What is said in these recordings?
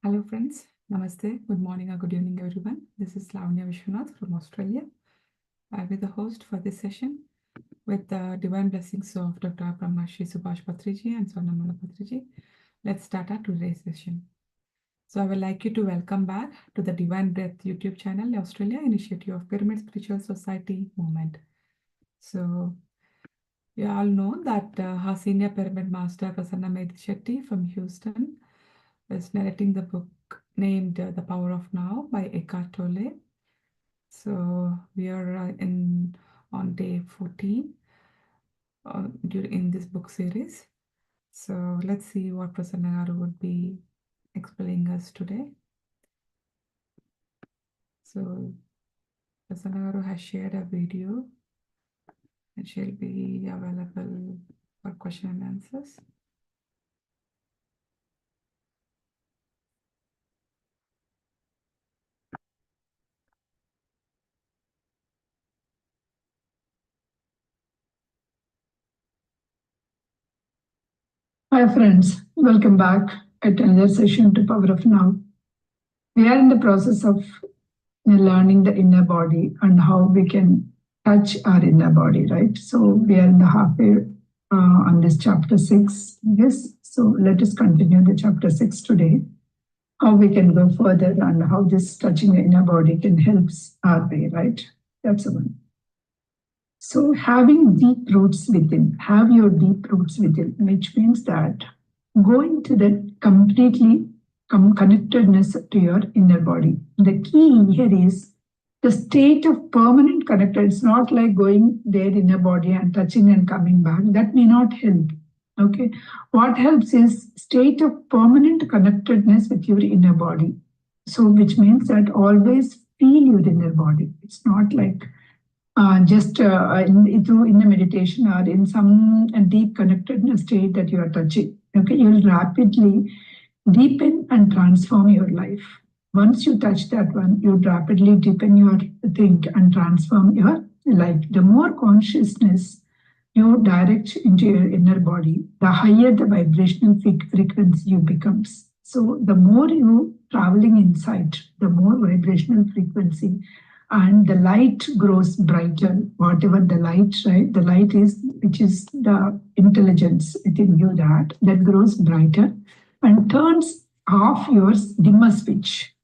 Hello friends, Namaste, good morning or good evening everyone. This is Lavanya Vishwanath from Australia. I'll be the host for this session with the divine blessings of Dr. Brahmashi Subhash Patriji and Swarnamala Patriji. Let's start our today's session. So I would like you to welcome back to the Divine Breath YouTube channel, Australia Initiative of Pyramid Spiritual Society Movement. So you all know that our senior pyramid master Prasanna Medisetti from Houston is narrating the book named The Power of Now by Eckhart Tolle. So we are on day 14 in this book series. So let's see what Prasanna would be explaining us today. So Prasanna has shared a video and she'll be available for question and answers. Hi friends, welcome back at another session to Power of Now. We are in the process of learning the inner body and how we can touch our inner body, right? So we are in the halfway on this chapter 6. Yes, so let us continue the chapter 6 today. How we can go further and how this touching the inner body can help our way, right? That's the one. So having deep roots within, have your deep roots within, which means that going to the completely connectedness to your inner body. The key here is the state of permanent connected. It's not like going there in your body and touching and coming back. That may not help. Okay. What helps is state of permanent connectedness with your inner body. So which means that always feel your inner body. It's not like just in the meditation or in some deep connectedness state that you are touching. Okay, you will rapidly deepen and transform your life. Once you touch that one, you rapidly deepen your think and transform your life. The more consciousness you direct into your inner body, the higher the vibrational frequency you becomes. So the more you traveling inside, the more vibrational frequency, and the light grows brighter. Whatever the light, right? The light is, which is the intelligence within you that grows brighter and turns off your dimmer switch.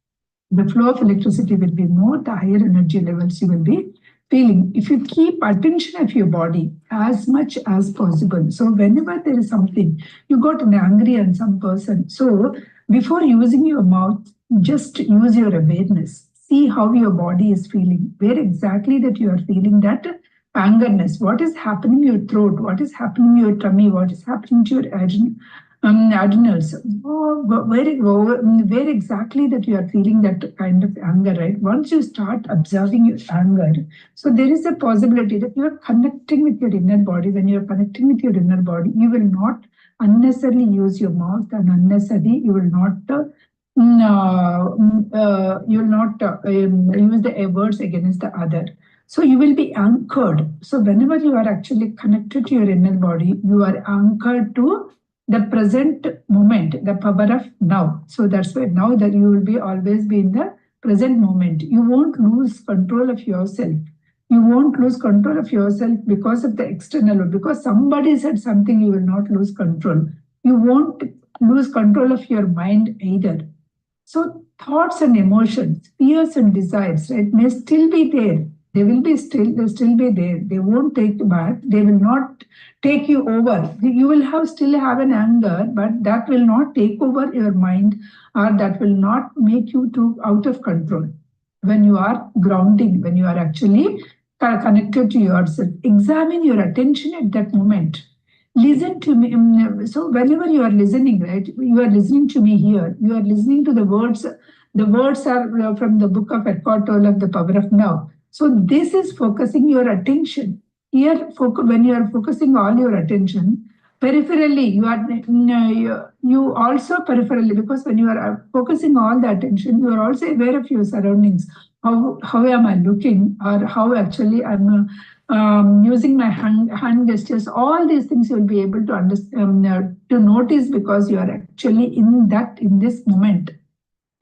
The flow of electricity will be more, the higher energy levels you will be feeling. If you keep attention of your body as much as possible. So whenever there is something, you got angry on some person. So before using your mouth, just use your awareness. See how your body is feeling, where exactly that you are feeling that angerness, what is happening in your throat, what is happening in your tummy, what is happening to your adrenals, where exactly that you are feeling that kind of anger, right? Once you start observing your anger, so there is a possibility that you are connecting with your inner body. When you are connecting with your inner body, you will not unnecessarily use your mouth, and unnecessarily you will not you will not use the words against the other. So you will be anchored. So whenever you are actually connected to your inner body, you are anchored to the present moment, the power of now. So that's why now that you will be always be in the present moment. You won't lose control of yourself. You won't lose control of yourself because of the external, because somebody said something, you will not lose control. You won't lose control of your mind either. So thoughts and emotions, fears and desires, right, may still be there. They will be still, they'll still be there. They won't take you back. They will not take you over. You will still have an anger, but that will not take over your mind, or that will not make you out of control. When you are grounding, when you are actually connected to yourself, examine your attention at that moment. Listen to me. So whenever you are listening, right, you are listening to me here. You are listening to the words. The words are from the book of Eckhart Tolle, The Power of Now. So this is focusing your attention. Here, when you are focusing all your attention, peripherally, you also peripherally, because when you are focusing all the attention, you are also aware of your surroundings. How am I looking, or how actually I'm using my hand gestures. All these things you'll be able to understand, to notice, because you are actually in this moment.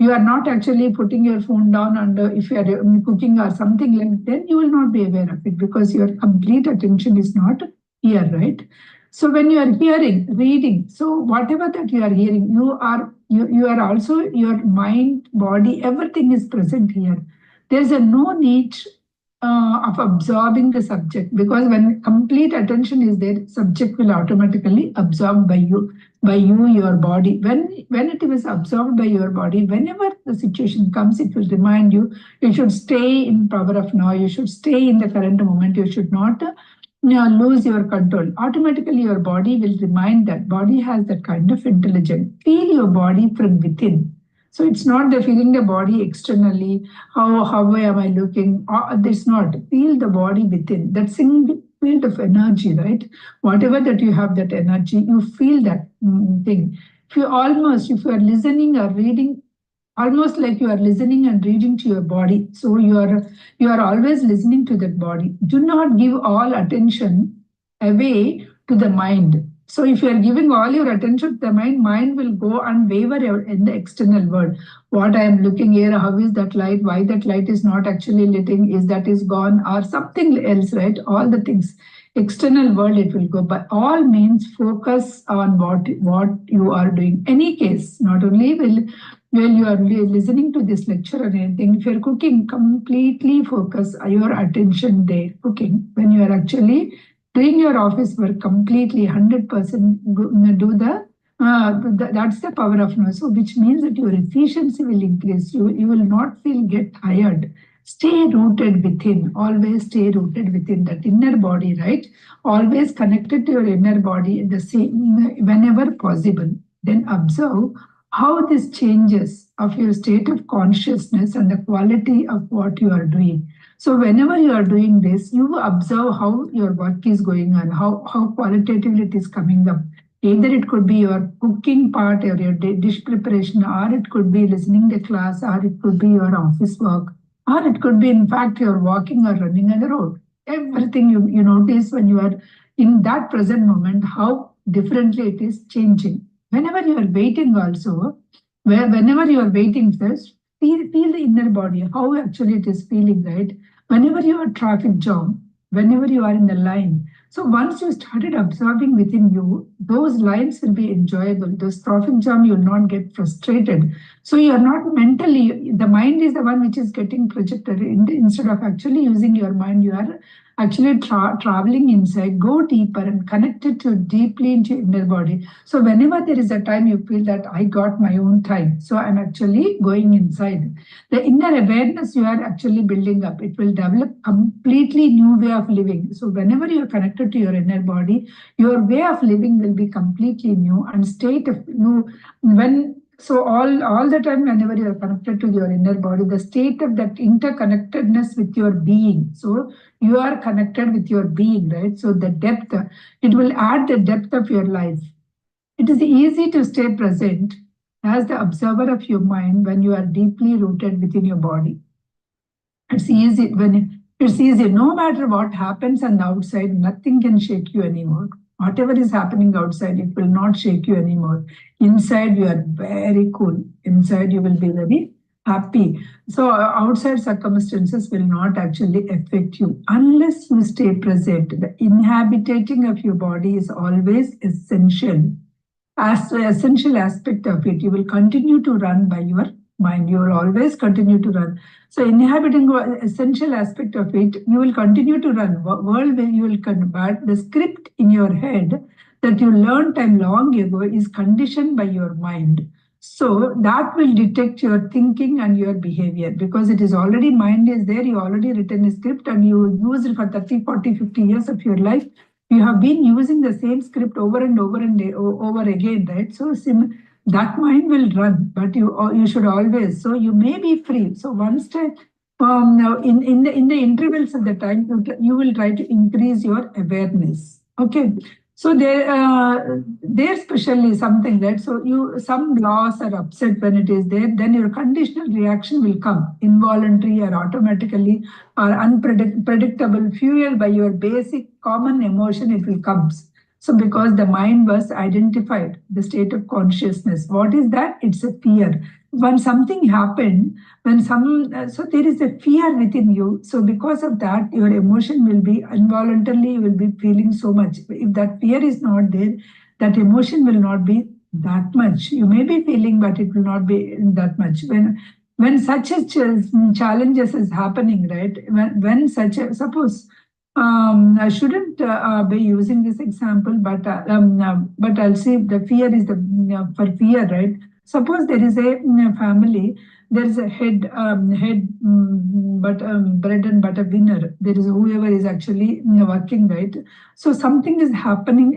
you are not actually putting your phone down, and if you are cooking or something like that, you will not be aware of it because your complete attention is not here, right? So when you are hearing, reading, so whatever that you are hearing, you are also, your mind, body, everything is present here. There's a no need of absorbing the subject, because when complete attention is there, subject will automatically absorb by you, your body. When it is absorbed by your body, whenever the situation comes, it will remind you, you should stay in power of now, you should stay in the current moment, you should not lose your control. Automatically your body will remind, that body has that kind of intelligence. Feel your body from within. So it's not the feeling the body externally, how am I looking? It's not. Feel the body within. That single field of energy, right? Whatever that you have, that energy, you feel that thing. If you are listening or reading, almost like you are listening and reading to your body. So you are always listening to that body. Do not give all attention away to the mind. So if you are giving all your attention to the mind will go and waver in the external world. What I am looking here, how is that light? Why that light is not actually lighting? Is that is gone or something else, right? All the things. External world it will go. By all means, focus on what you are doing. Any case, not only will you are listening to this lecture or anything, if you're cooking, completely focus your attention there. Cooking, when you are actually doing your office work, completely 100% do that's the power of now. So which means that your efficiency will increase. You will not get tired. Stay rooted within. Always stay rooted within that inner body, right? Always connected to your inner body the same whenever possible. Then observe how this changes of your state of consciousness and the quality of what you are doing. So whenever you are doing this, you observe how your work is going on, how qualitatively it is coming up. Either it could be your cooking part or your dish preparation, or it could be listening the class, or it could be your office work, or it could be in fact you're walking or running on the road. Everything you notice when you are in that present moment, how differently it is changing. Whenever you are waiting also, whenever you are waiting first, feel the inner body, how actually it is feeling, right? Whenever you are traffic jam, whenever you are in the line. So once you started observing within you, those lines will be enjoyable. Those traffic jam, you will not get frustrated. So you are not mentally, the mind is the one which is getting projected. Instead of actually using your mind, you are actually traveling inside, go deeper and connected to deeply into your inner body. So whenever there is a time you feel that I got my own time, so I'm actually going inside. The inner awareness you are actually building up, it will develop completely new way of living. So whenever you are connected to your inner body, your way of living will be completely new and state of you so all the time, whenever you are connected to your inner body, the state of that interconnectedness with your being. So you are connected with your being, right? So the depth, it will add the depth of your life. It is easy to stay present as the observer of your mind when you are deeply rooted within your body. It's easy no matter what happens on the outside, nothing can shake you anymore. Whatever is happening outside, it will not shake you anymore. Inside, you are very cool. Inside, you will be very happy. So outside circumstances will not actually affect you unless you stay present. The inhabiting of your body is always essential. As the essential aspect of it, you will continue to run by your mind. You will always continue to run. So inhabiting the essential aspect of it, you will continue to run. World where you will convert the script in your head that you learned time long ago is conditioned by your mind. So that will detect your thinking and your behavior, because it is already mind is there. You already written a script and you use it for 30, 40, 50 years of your life. You have been using the same script over and over again, right? So that mind will run, but you should always. So you may be free. So once now in the intervals of the time, you will try to increase your awareness. Okay. So there especially something that some laws are upset when it is there, then your conditional reaction will come, involuntary or automatically or unpredictable, fueled by your basic common emotion, it will come. So because the mind was identified, the state of consciousness. What is that? It's a fear. when something happened, so there is a fear within you. So because of that, your emotion will be involuntarily, you will be feeling so much. If that fear is not there, that emotion will not be that much. You may be feeling, but it will not be that much. When such a challenges is happening, right? When such a, suppose, I shouldn't be using this example, but I'll say the fear is the for fear, right? Suppose there is a family, there is a but bread and butter winner. There is whoever is actually working, right? So something is happened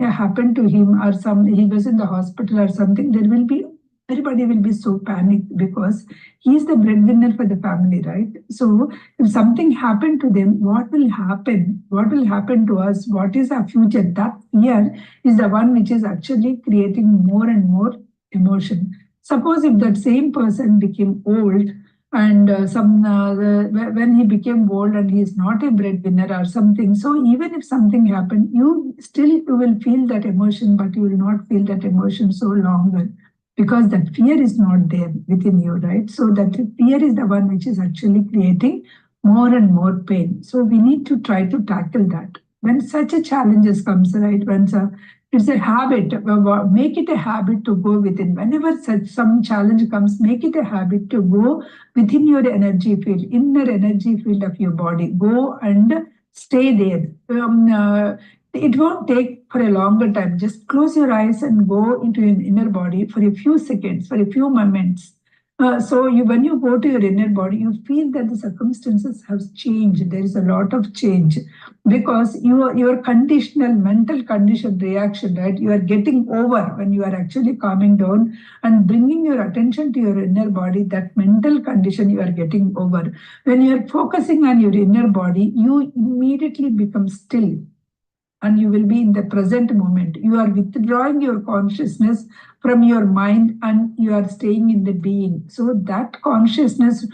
to him, or he was in the hospital or something. There will be everybody will be so panicked because he is the breadwinner for the family, right? So if something happened to them, what will happen? What will happen to us? What is our future? That fear is the one which is actually creating more and more emotion. Suppose if that same person became old and when he became old and he is not a breadwinner or something, so even if something happened, you will feel that emotion, but you will not feel that emotion so longer because that fear is not there within you, right? So that fear is the one which is actually creating more and more pain. So we need to try to tackle that. When such a challenges comes, right? It's a habit. Make it a habit to go within. Whenever such some challenge comes, make it a habit to go within your energy field, inner energy field of your body. Go and stay there. It won't take for a longer time. Just close your eyes and go into your inner body for a few seconds, for a few moments. When you go to your inner body, you feel that the circumstances have changed. There is a lot of change because your conditional mental condition reaction, right? You are getting over when you are actually calming down and bringing your attention to your inner body. That mental condition you are getting over. When you are focusing on your inner body, you immediately become still and you will be in the present moment. You are withdrawing your consciousness from your mind and you are staying in the being. So that consciousness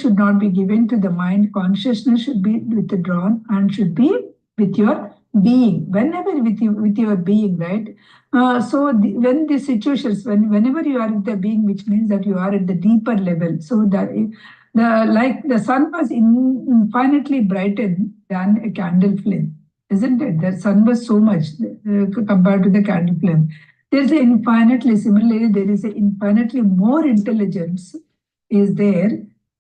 should not be given to the mind. Consciousness should be withdrawn and should be with your being. Whenever with your being, right? When the situations, whenever you are with the being, which means that you are at the deeper level. So that like the sun was infinitely brighter than a candle flame, isn't it? The sun was so much compared to the candle flame. Similarly, there is an infinitely more intelligence is there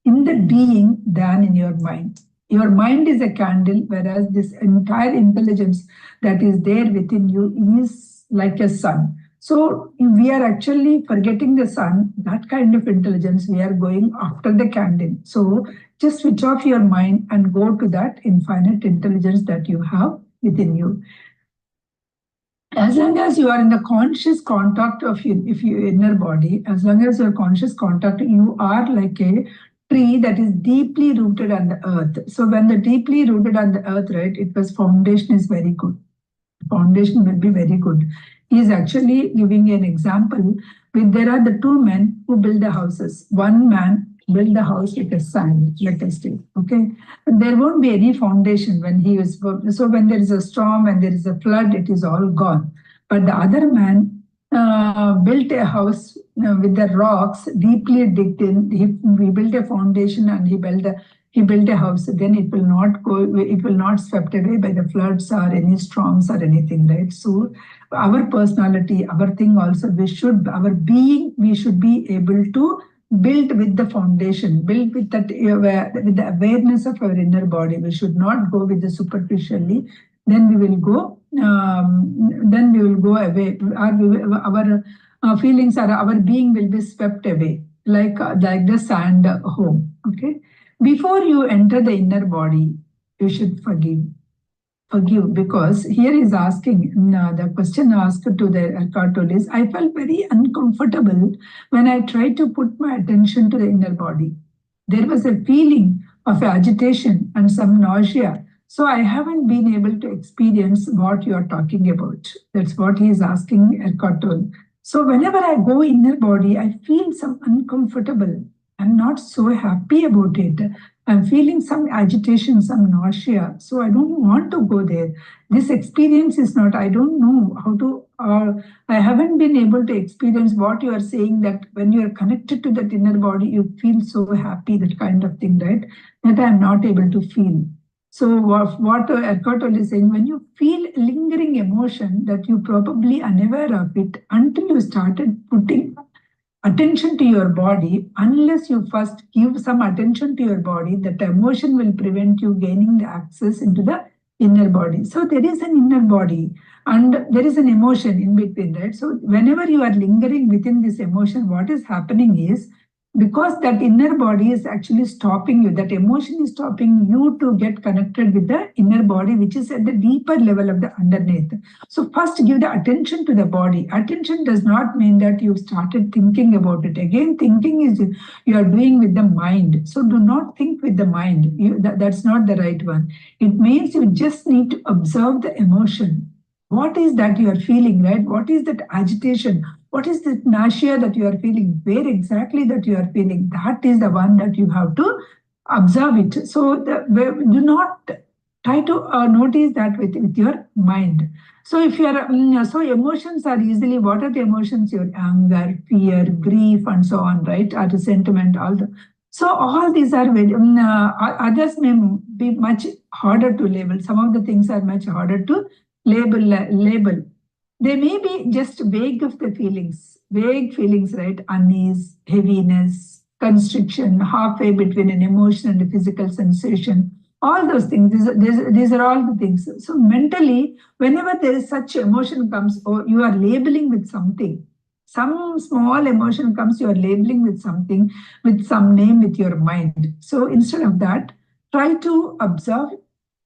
in the being than in your mind. Your mind is a candle, whereas this entire intelligence that is there within you is like a sun. So we are actually forgetting the sun, that kind of intelligence, we are going after the candle. So just switch off your mind and go to that infinite intelligence that you have within you. As long as you are in the conscious contact of your inner body, as long as you're conscious contact, you are like a tree that is deeply rooted on the earth. So when the deeply rooted on the earth, right, foundation is very good. Foundation will be very good. He is actually giving an example. There are the two men who build the houses. One man build the house with a sand, let us say, okay? And there won't be any foundation when he is, so when there is a storm and there is a flood, it is all gone. But the other man built a house with the rocks deeply digged in. He built a foundation and he built a house. Then it will not swept away by the floods or any storms or anything, right? So our personality, our thing also, we should be able to build with the foundation, build with that with the awareness of our inner body. We should not go with the superficially. Then we will go away. Our feelings or our being will be swept away like the sand home. Okay. Before you enter the inner body, you should forgive, because here is asking the question asked to the cartoon is, I felt very uncomfortable when I tried to put my attention to the inner body. There was a feeling of agitation and some nausea. So I haven't been able to experience what you are talking about. That's what he is asking Eckhart Tolle. So whenever I go inner body, I feel some uncomfortable. I'm not so happy about it. I'm feeling some agitation, some nausea. So I don't want to go there. This experience is not, I don't know how to, I haven't been able to experience what you are saying, that when you are connected to that inner body, you feel so happy, that kind of thing, right? That I'm not able to feel. So what Eckhart Tolle is saying, when you feel lingering emotion that you probably unaware of it until you started putting attention to your body, unless you first give some attention to your body, that emotion will prevent you gaining the access into the inner body. So there is an inner body and there is an emotion in between, right? So whenever you are lingering within this emotion, what is happening is, because that inner body is actually stopping you, that emotion is stopping you to get connected with the inner body, which is at the deeper level of the underneath. So first give the attention to the body. Attention does not mean that you started thinking about it. Again, thinking is you are doing with the mind. So do not think with the mind. That's not the right one. It means you just need to observe the emotion. What is that you are feeling, right? What is that agitation? What is the nausea that you are feeling? Where exactly that you are feeling? That is the one that you have to observe it. So do not try to notice that with your mind. So if you are, so emotions are easily, what are the emotions? Your anger, fear, grief, and so on, right? Or resentment, all the. So all these are very, others may be much harder to label. Some of the things are much harder to label. They may be just vague of the vague feelings, right? Unease, heaviness, constriction, halfway between an emotion and a physical sensation. All those things, these are all the things. So mentally, whenever there is such emotion comes, or you are labeling with something, some small emotion comes, you are labeling with something, with some name, with your mind. So instead of that, try to observe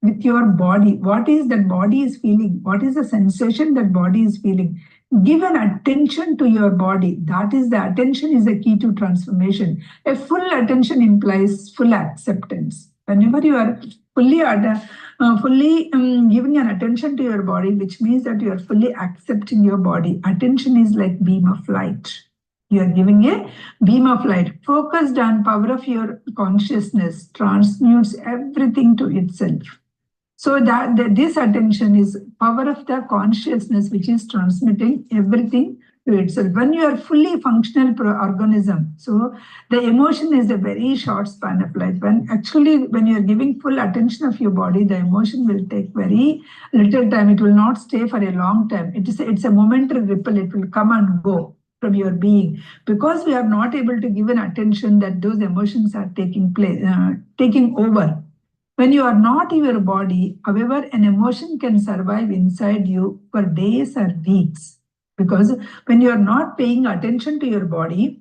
with your body. What is that body is feeling? What is the sensation that body is feeling? Give an attention to your body. That is the attention is the key to transformation. A full attention implies full acceptance. Whenever you are fully giving an attention to your body, which means that you are fully accepting your body. Attention is like beam of light. You are giving a beam of light focused on power of your consciousness, transmutes everything to itself. So this attention is power of the consciousness, which is transmitting everything to itself. When you are fully functional organism, so the emotion is a very short span of life. When you are giving full attention of your body, the emotion will take very little time. It will not stay for a long time. It's a momentary ripple. It will come and go from your being, because we are not able to give an attention that those emotions are taking over. When you are not in your body, however, an emotion can survive inside you for days or weeks. Because when you are not paying attention to your body,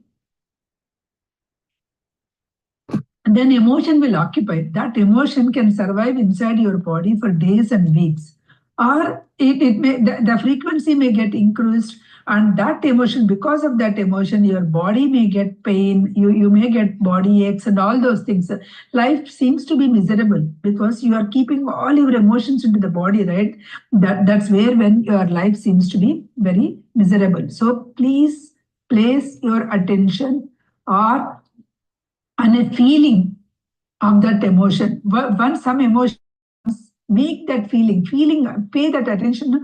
then emotion will occupy. That emotion can survive inside your body for days and weeks. Or the frequency may get increased, and that emotion, because of that emotion, your body may get pain, you may get body aches and all those things. Life seems to be miserable because you are keeping all your emotions into the body, right? That's where when your life seems to be very miserable. So please place your attention or on a feeling of that emotion. Once some emotion, make that pay that attention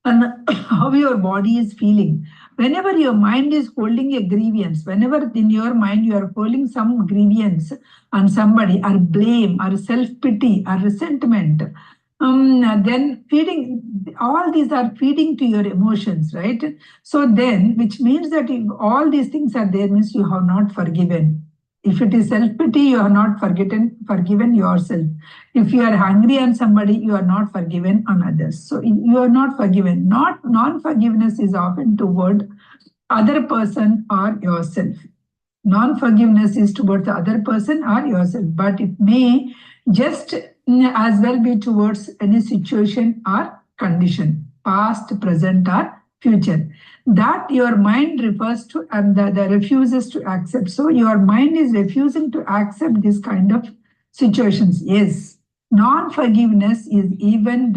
on how your body is feeling. Whenever your mind is holding a grievance, whenever in your mind you are holding some grievance on somebody, or blame, or self-pity, or resentment, then all these are feeding to your emotions, right? So then, which means that if all these things are there, means you have not forgiven. If it is self-pity, you are not forgiven yourself. If you are angry on somebody, you are not forgiven on others. So you are not forgiven. Non-forgiveness is often toward other person or yourself. Non-forgiveness is towards the other person or yourself, but it may just as well be towards any situation or condition, past, present, or future, that your mind refers to, and the refuses to accept. So your mind is refusing to accept this kind of situations. Yes, non-forgiveness is even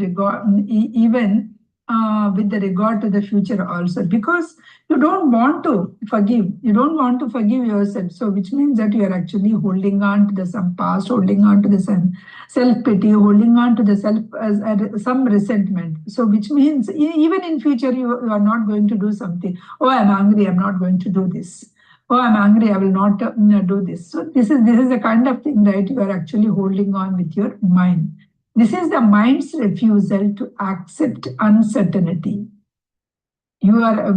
with the regard to the future also, because you don't want to forgive. You don't want to forgive yourself. So which means that you are actually holding on to the some past, holding on to the some self-pity, holding on to the self some resentment. So which means even in future you are not going to do something. Oh, I'm angry, I'm not going to do this. Oh, I'm angry, I will not do this. So this is the kind of thing, right? You are actually holding on with your mind. This is the mind's refusal to accept uncertainty. You are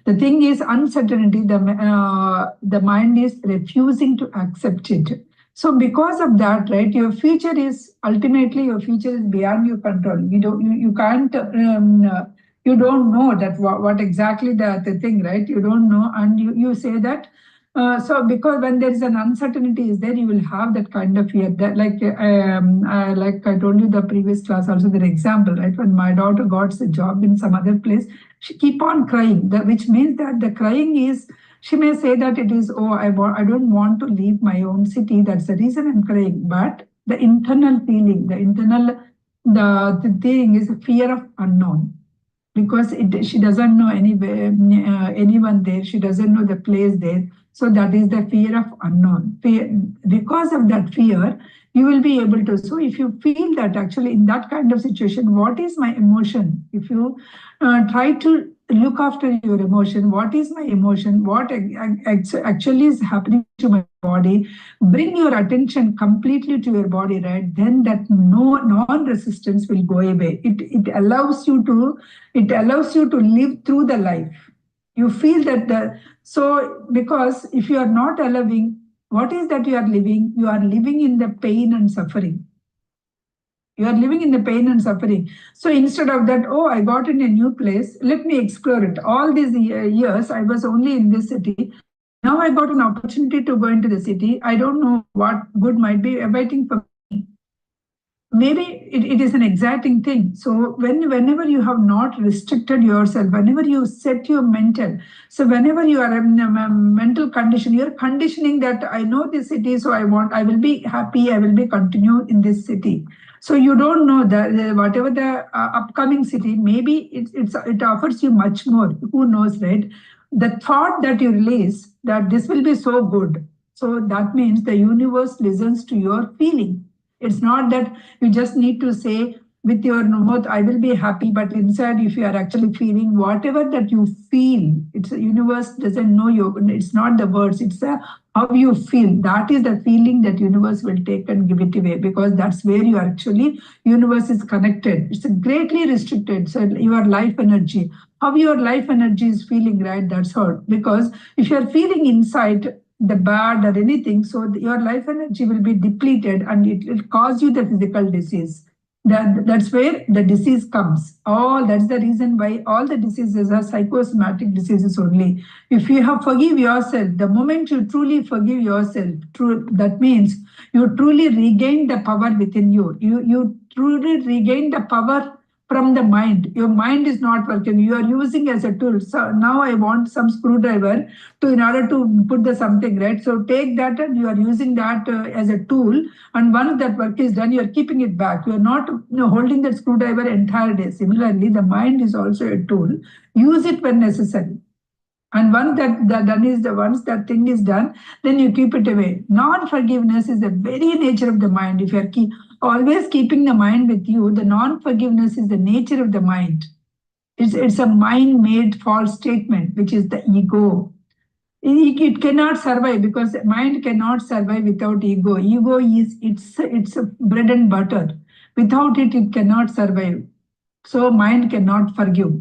the thing is uncertainty. The mind is refusing to accept it. So because of that, right, your future is ultimately your future is beyond your control. You can't. You don't know that what exactly the thing, right? You don't know, and you say that so because when there is an uncertainty is there, you will have that kind of fear. That like I told you the previous class also, the example, right? When my daughter got a job in some other place, she keep on crying, which means that the crying is, she may say that it is, oh, I don't want to leave my own city. That's the reason I'm crying. But the internal feeling, the thing is a fear of unknown, because she doesn't know anyone there. She doesn't know the place there. So that is the fear of unknown. Because of that fear, you will be able to. So if you feel that actually in that kind of situation, what is my emotion? If you try to look after your emotion, what is my emotion? What actually is happening to my body? Bring your attention completely to your body, right? Then that non-resistance will go away. It allows you to live through the life. You feel that so because if you are not allowing, what is that you are living? You are living in the pain and suffering. You are living in the pain and suffering. So instead of that, oh, I got in a new place, let me explore it. All these years, I was only in this city. Now I got an opportunity to go into the city. I don't know what good might be awaiting for me. Maybe it is an exciting thing. So whenever you have not restricted yourself, whenever you set your mental, so whenever you are in a mental condition, you're conditioning that I know this city, so I will be happy, I will be continue in this city. So you don't know that whatever the upcoming city, maybe it offers you much more. Who knows, right? The thought that you release that this will be so good. So that means the universe listens to your feeling. It's not that you just need to say with your mouth, I will be happy, but inside, if you are actually feeling whatever that you feel, it's the universe doesn't know you. It's not the words, it's how you feel. That is the feeling that universe will take and give it away, because that's where you are actually, universe is connected. It's greatly restricted. So your life energy, how your life energy is feeling, right? That's how, because if you're feeling inside the bad or anything, so your life energy will be depleted and it will cause you the physical disease. That's where the disease comes. That's the reason why all the diseases are psychosomatic diseases only. If you have forgive yourself, the moment you truly forgive yourself, that means you truly regain the power within you. You truly regain the power from the mind. Your mind is not working. You are using as a tool. So now I want some screwdriver in order to put the something, right? So take that and you are using that as a tool. And once that work is done, you are keeping it back. You are not holding that screwdriver entire day. Similarly, the mind is also a tool. Use it when necessary. And once once that thing is done, then you keep it away. Non-forgiveness is the very nature of the mind. If you are always keeping the mind with you, the non-forgiveness is the nature of the mind. It's a mind-made false statement, which is the ego. It cannot survive, because mind cannot survive without ego. Ego is it's a bread and butter. Without it, it cannot survive. So mind cannot forgive.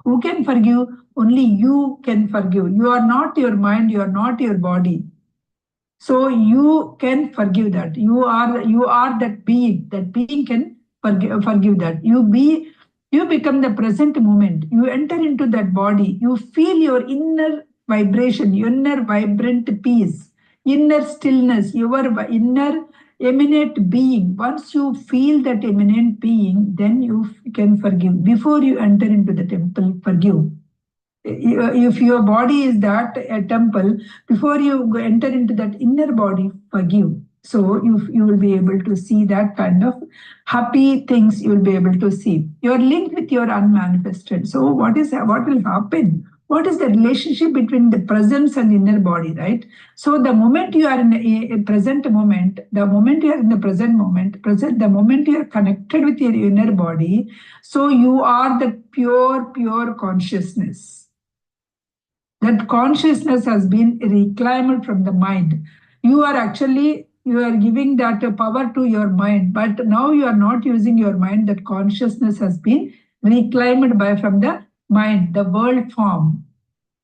Who can forgive? Only you can forgive. You are not your mind, you are not your body. So you can forgive that. You are that being. That being can forgive that. You become the present moment. You enter into that body. You feel your inner vibration, your inner vibrant peace, inner stillness, your inner eminent being. Once you feel that eminent being, then you can forgive. Before you enter into the temple, forgive. If your body is that a temple, before you enter into that inner body, forgive. So you will be able to see that kind of happy things you will be able to see. You're linked with your unmanifested. So what will happen? What is the relationship between the presence and inner body, right? So the moment you are in a present moment, the moment you are in the present moment, the moment you are connected with your inner body, so you are the pure consciousness. That consciousness has been reclaimed from the mind. You are giving that power to your mind, but now you are not using your mind. That consciousness has been reclaimed from the mind, the world form.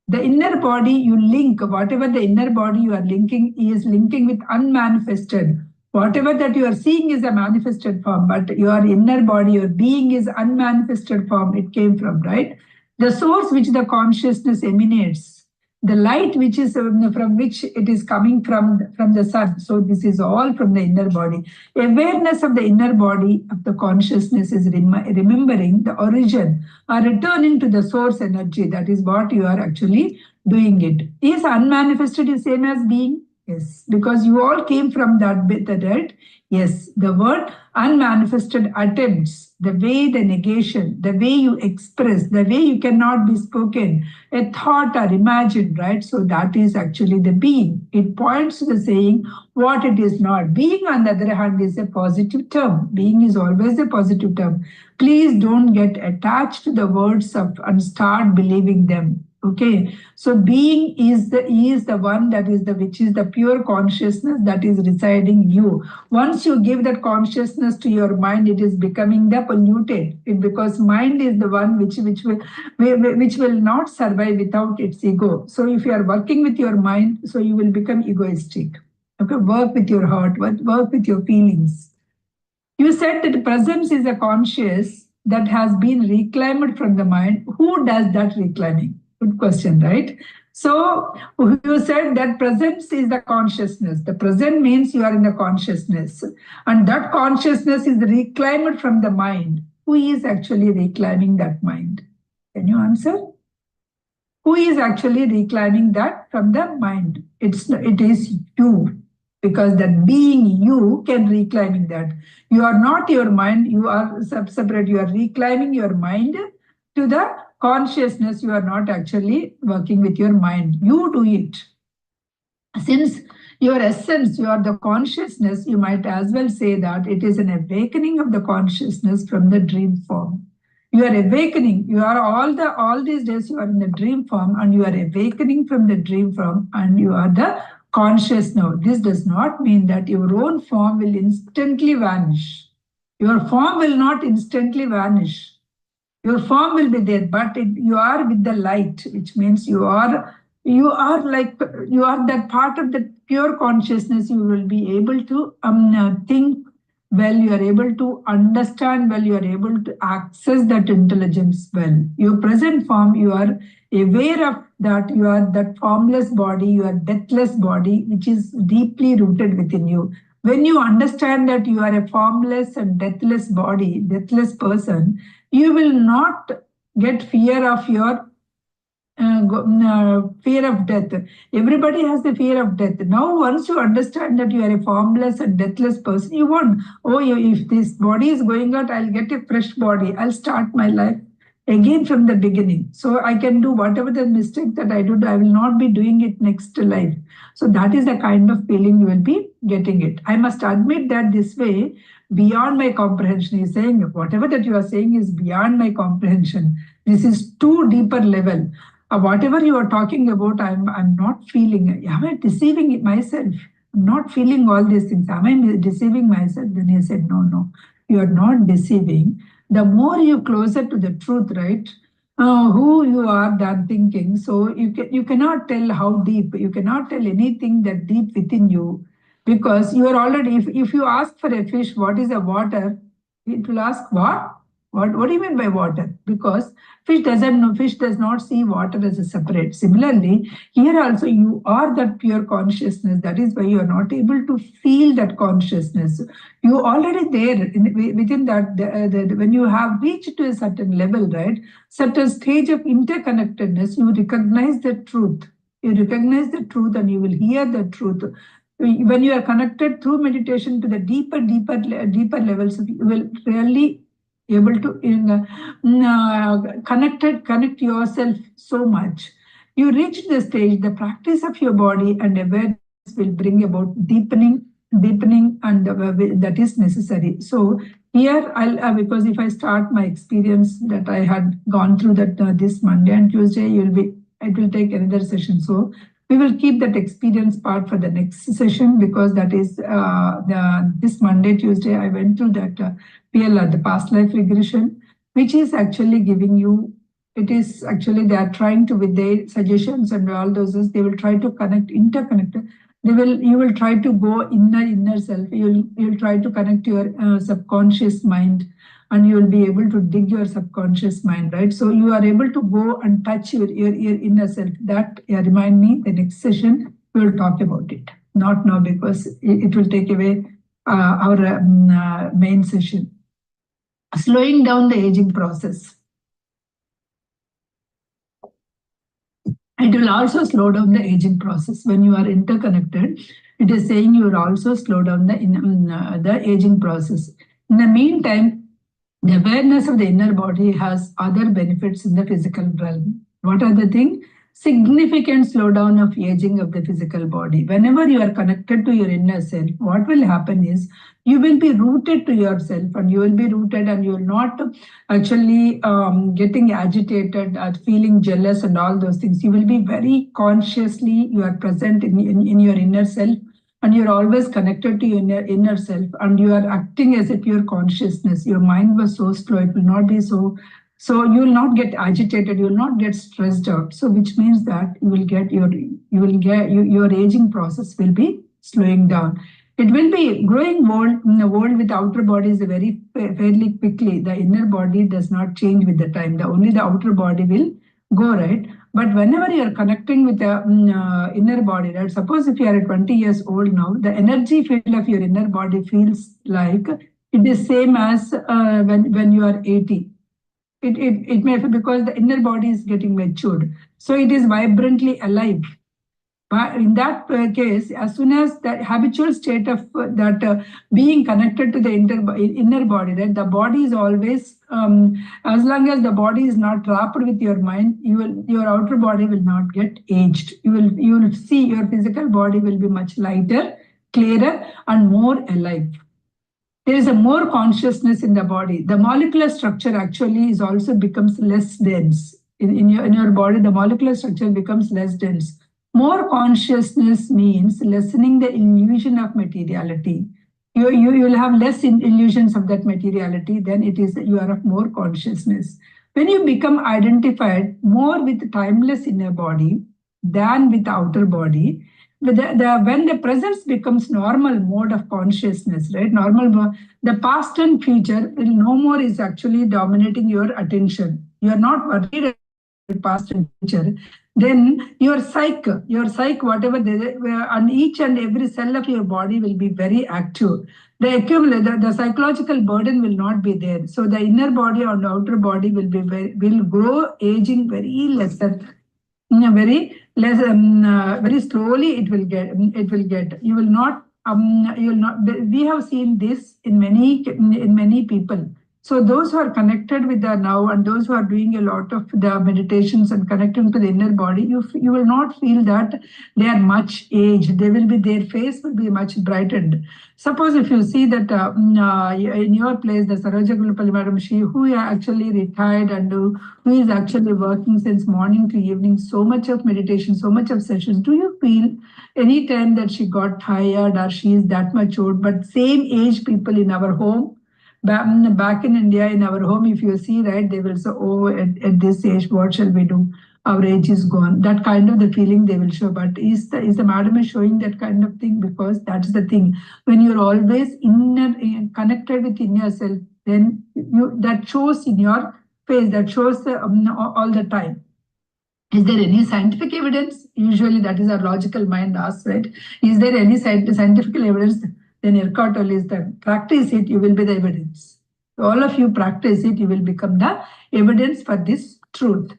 The inner body you link, whatever the inner body you are linking is linking with unmanifested. Whatever that you are seeing is a manifested form, but your inner body, your being is unmanifested form. It came from, right? The source which the consciousness emanates, the light which is from which it is coming from the sun. So this is all from the inner body. Awareness of the inner body of the consciousness is remembering the origin or returning to the source energy. That is what you are actually doing it. Is unmanifested is same as being? Yes, because you all came from that bit, right? Yes, the word unmanifested attempts, the way the negation, the way you express, the way you cannot be spoken, a thought or imagined, right? So that is actually the being. It points to the saying what it is not. Being, on the other hand, is a positive term. Being is always a positive term. Please don't get attached to the words and start believing them. Okay, so being is the one that is which is the pure consciousness that is residing in you. Once you give that consciousness to your mind, it is becoming the polluted. Because mind is the one which will not survive without its ego. So if you are working with your mind, so you will become egoistic. Okay, work with your heart, work with your feelings. You said that presence is a conscious that has been reclaimed from the mind. Who does that reclaiming? Good question, right? So you said that presence is the consciousness. The present means you are in the consciousness. And that consciousness is reclaimed from the mind. Who is actually reclaiming that mind? Can you answer? Who is actually reclaiming that from the mind? It is you. Because that being you can reclaiming that. You are not your mind, you are separate. You are reclaiming your mind to the consciousness. You are not actually working with your mind. You do it. Since your essence, you are the consciousness, you might as well say that it is an awakening of the consciousness from the dream form. You are awakening. You are all these days you are in the dream form and you are awakening from the dream form and you are the conscious now. This does not mean that your own form will instantly vanish. Your form will not instantly vanish. Your form will be there, but you are with the light, which means you are that part of the pure consciousness. You will be able to think well, you are able to understand well, you are able to access that intelligence well. Your present form, you are aware of that, you are that formless body, you are deathless body, which is deeply rooted within you. When you understand that you are a formless and deathless body, deathless person, you will not get fear of your fear of death. Everybody has the fear of death. Now, once you understand that you are a formless and deathless person, you won't, if this body is going out, I'll get a fresh body. I'll start my life again from the beginning. So I can do whatever the mistake that I do, I will not be doing it next life. So that is the kind of feeling you will be getting it. I must admit that this way, beyond my comprehension, is saying whatever that you are saying is beyond my comprehension. This is too deeper level. Whatever you are talking about, I'm not feeling. Am I deceiving myself? I'm not feeling all these things. Am I deceiving myself? Then he said, no, you are not deceiving. The more you closer to the truth, right? Who you are than thinking. So you cannot tell how deep. You cannot tell anything that deep within you, because you are already. If you ask for a fish, what is a water? It will ask what? What do you mean by water? Because fish doesn't know, fish does not see water as a separate. Similarly, here also you are that pure consciousness. That is why you are not able to feel that consciousness. You already there within that, when you have reached to a certain level, right? Certain stage of interconnectedness, you recognize the truth. You recognize the truth and you will hear the truth. when you are connected through meditation to the deeper levels, you will really able to connect yourself so much. You reach the stage, the practice of your body and awareness will bring about deepening, and that is necessary. So here I'll because if I start my experience that I had gone through that this Monday and Tuesday, it will take another session. So we will keep that experience part for the next session, because that is this Monday, Tuesday, I went through that PLR, the past life regression, which is actually giving you, it is actually they are trying to, with their suggestions and all those, they will try to interconnect. You will try to go inner self. You'll try to connect your subconscious mind, and you will be able to dig your subconscious mind, right? So you are able to go and touch your inner self. That remind me, the next session we will talk about it. Not now, because it will take away our main session. Slowing down the aging process. It will also slow down the aging process. When you are interconnected, it is saying you will also slow down the aging process. In the meantime, the awareness of the inner body has other benefits in the physical realm. What are the things? Significant slowdown of aging of the physical body. Whenever you are connected to your inner self, what will happen is you will be rooted to yourself, and you will be rooted, and you will not actually getting agitated or feeling jealous and all those things. You will be very consciously, you are present in your inner self, and you're always connected to your inner self, and you are acting as a pure consciousness. Your mind was so slow, it will not be so you will not get agitated, you will not get stressed out. So which means that your aging process will be slowing down. It will be growing old in the world with outer body is very fairly quickly. The inner body does not change with the time. Only the outer body will go, right? But whenever you are connecting with the inner body, right? Suppose if you are 20 years old now, the energy field of your inner body feels like it is same as when you are 80. It may be because the inner body is getting matured. So it is vibrantly alive. But in that case, as soon as the habitual state of that being connected to the inner body, right, the body is always, as long as the body is not wrapped with your mind, your outer body will not get aged. You will see your physical body will be much lighter, clearer, and more alive. There is a more consciousness in the body. The molecular structure actually is also becomes less dense. In your body, the molecular structure becomes less dense. More consciousness means lessening the illusion of materiality. You will have less illusions of that materiality, then it is you are of more consciousness. When you become identified more with timeless inner body than with outer body, when the presence becomes normal mode of consciousness, right? The past and future will no more is actually dominating your attention. You are not worried about past and future. Then your psyche, whatever and each and every cell of your body will be very active. The psychological burden will not be there. So the inner body and the outer body will grow aging very lesser. Very less, very slowly it will get. You will not. We have seen this in many people. So those who are connected with the now, and those who are doing a lot of the meditations and connecting to the inner body, you will not feel that they are much aged. Their face will be much brightened. Suppose if you see that in your place, the Saroja Gulpalli Madam, who actually retired and who is actually working since morning to evening, so much of meditation, so much of sessions, do you feel any time that she got tired or she is that much old? But same age people in our home, back in India, in our home, if you see, right, they will say, oh, at this age, what shall we do? Our age is gone. That kind of the feeling they will show. But is the madam is showing that kind of thing? Because that's the thing. When you're always connected within yourself, then that shows in your face, that shows all the time. Is there any scientific evidence? Usually that is our logical mind asks, right? Is there any scientific evidence? Then Eckhart Tolle is that practice it, you will be the evidence. All of you practice it, you will become the evidence for this truth.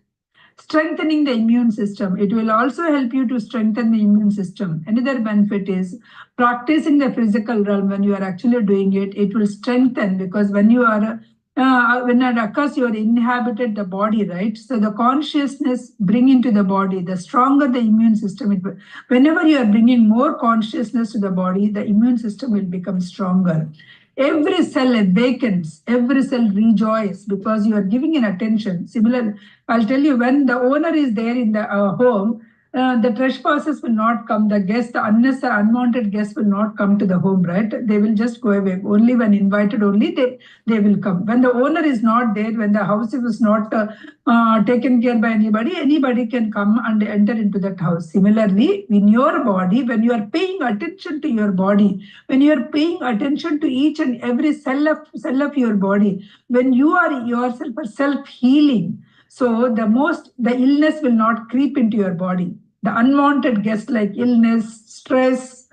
strengthening the immune system. It will also help you to strengthen the immune system. Another benefit is practicing the physical realm. When you are actually doing it, it will strengthen, because when you are when it occurs, you are inhabited the body, right? So the consciousness bring into the body, the stronger the immune system. Whenever you are bringing more consciousness to the body, the immune system will become stronger. Every cell awakens, every cell rejoices, because you are giving an attention. Similar, I'll tell you, when the owner is there in the home, the trespassers will not come. The guests, the unnecessary, unwanted guests will not come to the home, right? They will just go away. Only when invited, only they will come. When the owner is not there, when the house is not taken care by anybody can come and enter into that house. Similarly, in your body, when you are paying attention to your body, when you are paying attention to each and every cell of your body, when you are yourself a self-healing, so the illness will not creep into your body. The unwanted guests like illness, stress,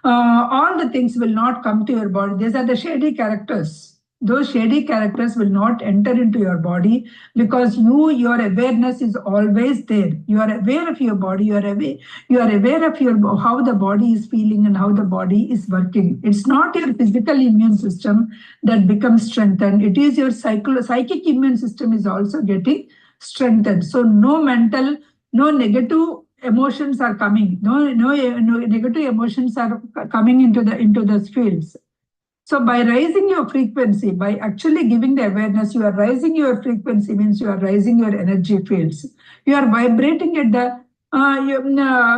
all the things will not come to your body. These are the shady characters. Those shady characters will not enter into your body, because your awareness is always there. You are aware of your body. You are aware of how the body is feeling and how the body is working. It's not your physical immune system that becomes strengthened. It is your psychic immune system is also getting strengthened. So no negative emotions are coming. No negative emotions are coming into the fields. So by raising your frequency, by actually giving the awareness, you are raising your frequency, means you are raising your energy fields. You are vibrating at the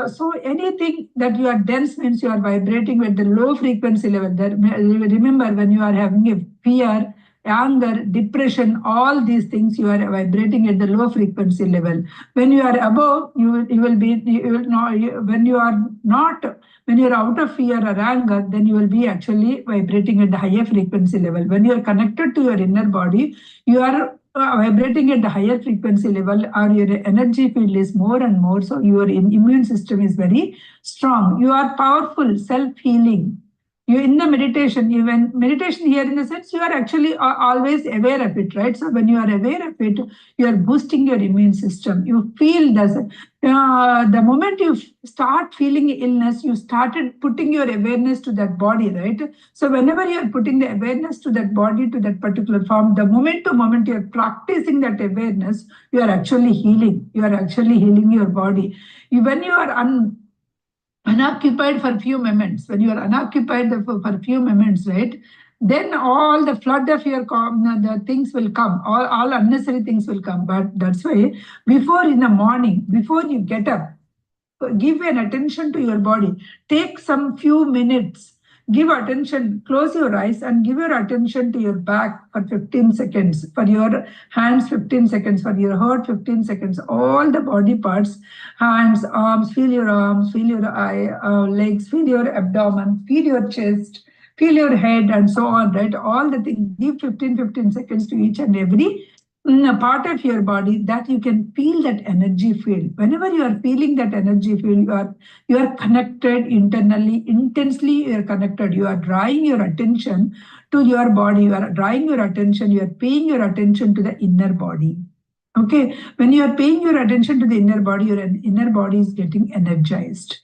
so anything that you are dense means you are vibrating at the low frequency level. Remember, when you are having a fear, anger, depression, all these things, you are vibrating at the low frequency level. When you are above, when you are out of fear or anger, then you will be actually vibrating at the higher frequency level. When you are connected to your inner body, you are vibrating at the higher frequency level, or your energy field is more and more, so your immune system is very strong. You are powerful, self-healing. You in the meditation, even meditation here in the sense, you are actually always aware of it, right? So when you are aware of it, you are boosting your immune system. You feel the moment you start feeling illness, you started putting your awareness to that body, right? So whenever you are putting the awareness to that body, to that particular form, the moment to moment you are practicing that awareness, you are actually healing. You are actually healing your body. When you are unoccupied for a few moments, when you are unoccupied for a few moments, right, then all the flood of your the things will come, all unnecessary things will come. But that's why before in the morning, before you get up, give an attention to your body. Take some few minutes, give attention, close your eyes and give your attention to your back for 15 seconds, for your hands 15 seconds, for your heart 15 seconds, all the body parts, hands, arms, feel your legs, feel your abdomen, feel your chest, feel your head, and so on, right? All the things, give 15 seconds to each and every a part of your body, that you can feel that energy field. Whenever you are feeling that energy field, you are connected internally, intensely you are connected. You are drawing your attention to your body, you are drawing your attention, you are paying your attention to the inner body. Okay, when you are paying your attention to the inner body, your inner body is getting energized.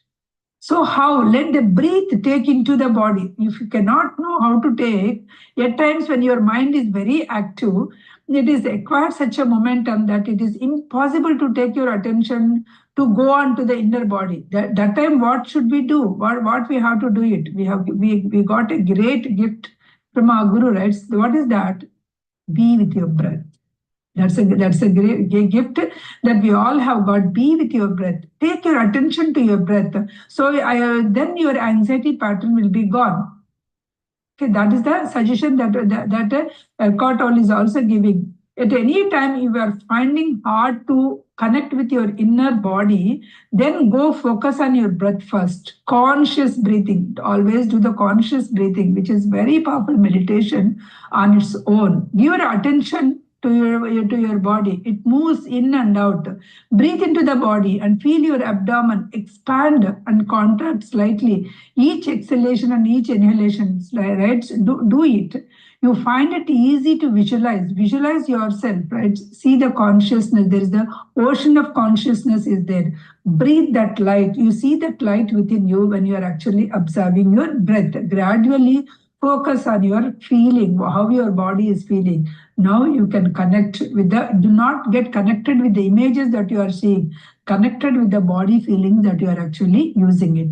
So how? Let the breath take into the body. If you cannot know how to take, at times when your mind is very active, it is acquired such a momentum that it is impossible to take your attention to go on to the inner body. That time, what should we do? What we have to do it? We got a great gift from our Guru, right? So what is that? Be with your breath. That's a great gift that we all have got. Be with your breath. Take your attention to your breath. So then your anxiety pattern will be gone. Okay, that is the suggestion that Eckhart Tolle is also giving. At any time you are finding hard to connect with your inner body, then go focus on your breath first. Conscious breathing. Always do the conscious breathing, which is very powerful meditation on its own. Give your attention to your body. It moves in and out. Breathe into the body and feel your abdomen expand and contract slightly. Each exhalation and each inhalation, right? Do it. you find it easy to visualize yourself, right? See the consciousness, there is the ocean of consciousness is there. Breathe that light, you see that light within you when you are actually observing your breath. Gradually focus on your feeling, how your body is feeling. Now you can connect with the, do not get connected with the images that you are seeing, connected with the body feeling that you are actually using it.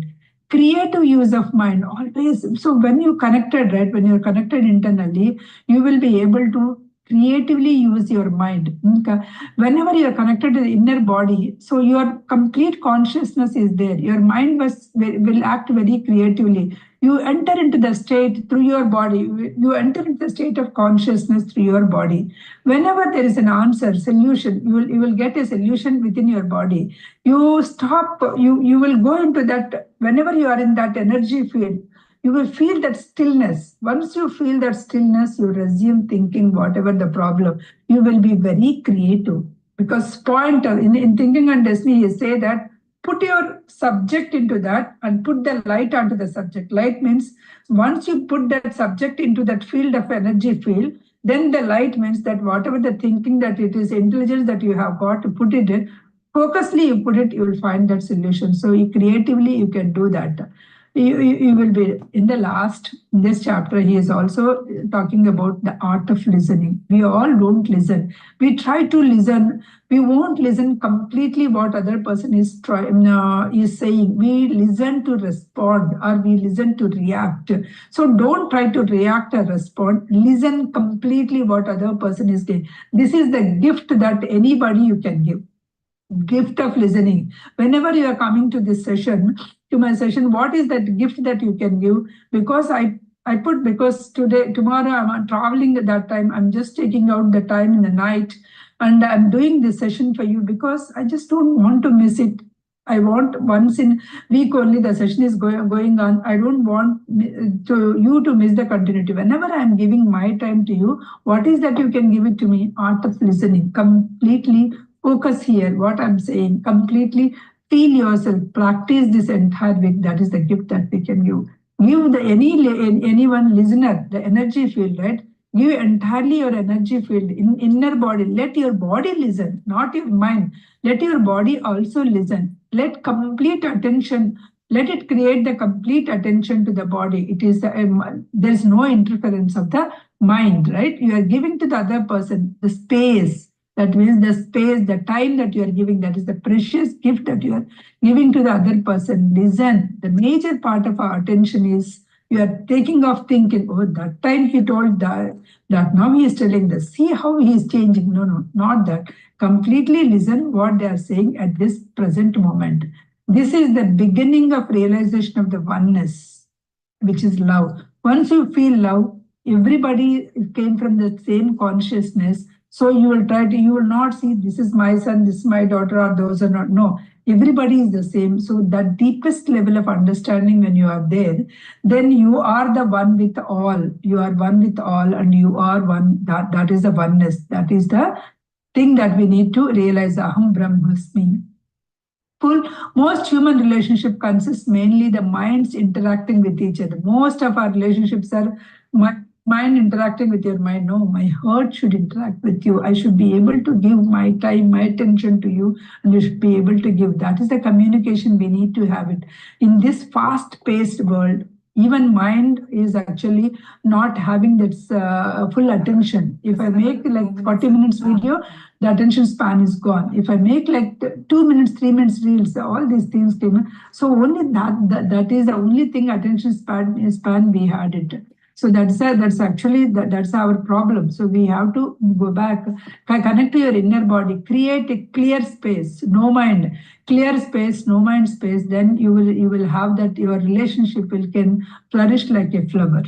Creative use of mind always. So when you connected, right, when you're connected internally, you will be able to creatively use your mind. Whenever you are connected to the inner body, so your complete consciousness is there. Your mind will act very creatively. You enter into the state through your body. You enter into the state of consciousness through your body. Whenever there is an answer, solution, you will get a solution within your body. You stop, you will go into that, whenever you are in that energy field, you will feel that stillness. Once you feel that stillness, you resume thinking whatever the problem. You will be very creative. Because point in Thinking and Destiny, you say that put your subject into that and put the light onto the subject. Light means once you put that subject into that field of energy field, then the light means that whatever the thinking, that it is intelligence that you have got to put it in, focusly you put it, you will find that solution. So creatively you can do that. You will be in the last, in this chapter, he is also talking about the art of listening. We all don't listen. We try to listen. We won't listen completely what other person is saying. We listen to respond, or we listen to react. So don't try to react or respond. Listen completely what other person is saying. This is the gift that anybody you can give. Gift of listening. Whenever you are coming to this session, to my session, what is that gift that you can give? Because because tomorrow I'm traveling at that time, I'm just taking out the time in the night and I'm doing this session for you because I just don't want to miss it. I want once in week only the session is going on. I don't want you to miss the continuity. Whenever I'm giving my time to you, what is that you can give it to me? Art of listening. Completely focus here, what I'm saying. Completely feel yourself. Practice this entire week. That is the gift that we can give. Give anyone listener the energy field, right? Give entirely your energy field in inner body. Let your body listen, not your mind. Let your body also listen. Let complete attention. Let it create the complete attention to the body. It is there is no interference of the mind, right? You are giving to the other person the space. That means the space, the time that you are giving, that is the precious gift that you are giving to the other person. Listen. The major part of our attention is you are taking off thinking, oh, that time he told that now he is telling this. See how he is changing. No, not that. Completely listen what they are saying at this present moment. This is the beginning of realization of the oneness, which is love. Once you feel love, everybody came from the same consciousness. So you will not see this is my son, this is my daughter, or those are not. No, everybody is the same. So that deepest level of understanding, when you are there, then you are the one with all. You are one with all, and you are one. That is the oneness. That is the thing that we need to realize. Aham Brahmasmi. Most human relationship consists mainly the minds interacting with each other. Most of our relationships are mind interacting with your mind. No, my heart should interact with you. I should be able to give my time, my attention to you, and you should be able to give. That is the communication we need to have it. In this fast-paced world, even mind is actually not having that full attention. If I make like 40 minutes video, the attention span is gone. If I make like 2 minutes, 3 minutes reels, all these things came. So only that is the only thing attention span we had it. So that's our problem. So we have to go back, connect to your inner body, create a clear space, no mind, clear space, no mind space. Then you will have that your relationship can flourish like a flower.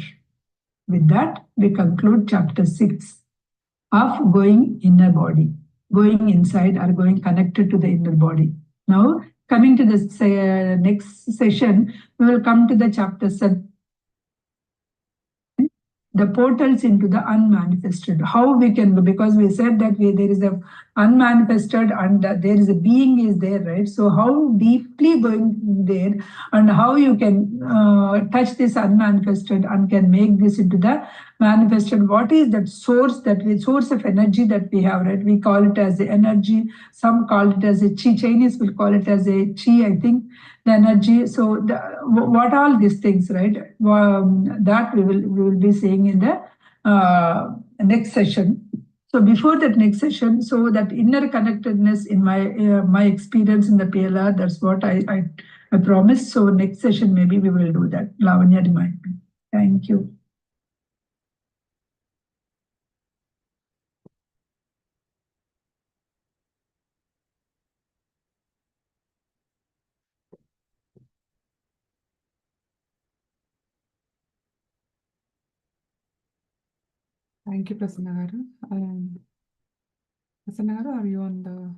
With that, we conclude chapter 6 of going inner body, going inside or going connected to the inner body. Now, coming to the next session, we will come to the chapter 7. The portals into the unmanifested. How we can go, because we said that there is a unmanifested, and there is a being is there, right? So how deeply going there, and how you can touch this unmanifested and can make this into the manifested. What is that source, source of energy that we have, right? We call it as the energy. Some call it as a chi. Chinese will call it as a chi, I think, the energy. So what all these things, right? That we will be seeing in the next session. So before that next session, so that inner connectedness in my experience in the PLR, that's what I promised. So next session maybe we will do that. Lavanya, remind me. Thank you. Thank you, Prasanna garu. Prasanna garu, are you on the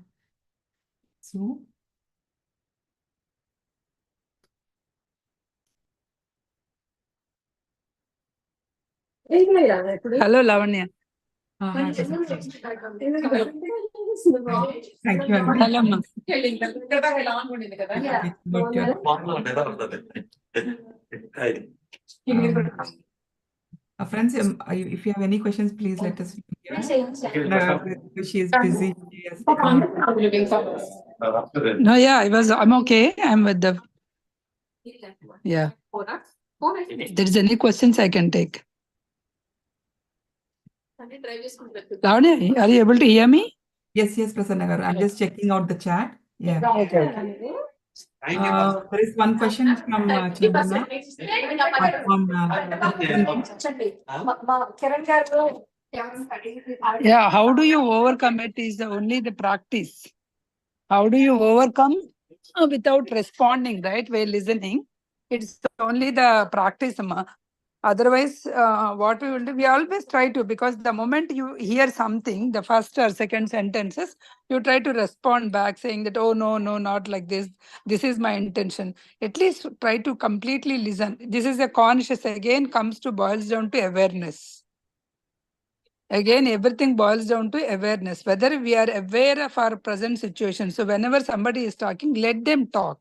Zoom? Hello, Lavanya. Hi, Prasanna. Thank you, Aunty. Hello, ma. Friends, if you have any questions, please let us know. She is busy. She has No, yeah, I'm okay. I'm with the. Yeah. If there's any questions, I can take. Lavanya, are you able to hear me? Yes, Prasanna garu. I'm just checking out the chat. Yeah. Okay. There is one question from Chandana. Yeah, how do you overcome it is only the practice. How do you overcome without responding, right? While listening. It's only the practice. Otherwise, what we will do, we always try to, because the moment you hear something, the first or second sentences, you try to respond back saying that, oh, no, not like this. This is my intention. At least try to completely listen. This is a conscious, again, boils down to awareness. Again, everything boils down to awareness, whether we are aware of our present situation. So whenever somebody is talking, let them talk,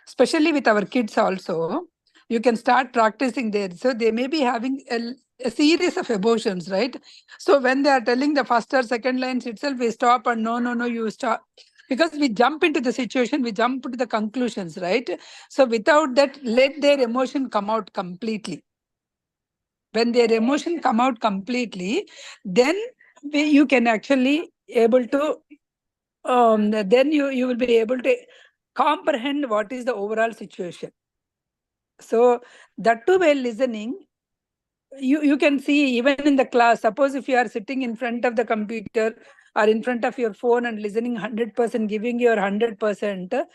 especially with our kids also. You can start practicing there. So they may be having a series of emotions, right? So when they are telling the first or second lines itself, we stop and no, you stop. Because we jump into the situation, we jump to the conclusions, right? So without that, let their emotion come out completely. When their emotion come out completely, then you can actually able to, then you will be able to comprehend what is the overall situation. So that too, while listening, you can see even in the class, suppose if you are sitting in front of the computer or in front of your phone and listening 100%, giving your 100%,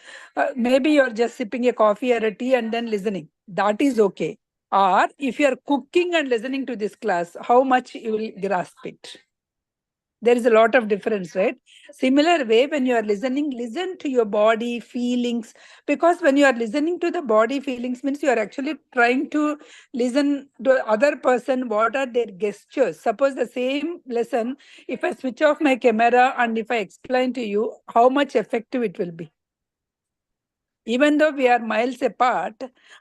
maybe you're just sipping a coffee or a tea and then listening. That is okay. Or if you are cooking and listening to this class, how much you will grasp it. There is a lot of difference, right? Similar way, when you are listening, listen to your body, feelings. Because when you are listening to the body, feelings means you are actually trying to listen to other person, what are their gestures. Suppose the same lesson, if I switch off my camera and if I explain to you, how much effective it will be. Even though we are miles apart,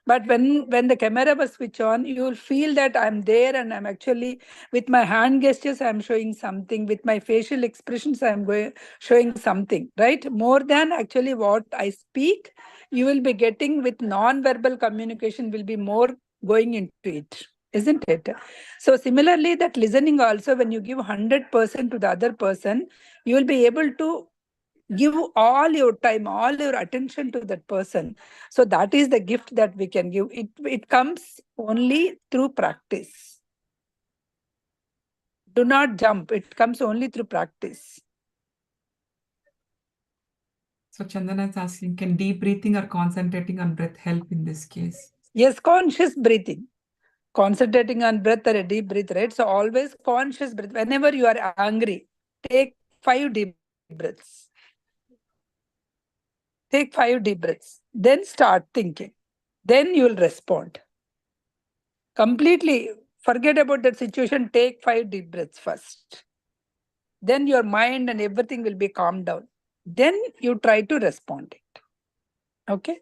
but when the camera was switched on, you will feel that I'm there and I'm actually, with my hand gestures, I'm showing something. With my facial expressions, I'm showing something, right? More than actually what I speak, you will be getting with non-verbal communication will be more going into it, isn't it? So similarly, that listening also, when you give 100% to the other person, you will be able to give all your time, all your attention to that person. So that is the gift that we can give. It comes only through practice. Do not jump. It comes only through practice. So Chandana is asking, can deep breathing or concentrating on breath help in this case? Yes, conscious breathing. Concentrating on breath or a deep breath, right? So always conscious breath. Whenever you are angry, take 5 deep breaths. Take 5 deep breaths. Then start thinking. Then you will respond. Completely forget about that situation. Take 5 deep breaths first. then your mind and everything will be calmed down. Then you try to respond it. Okay?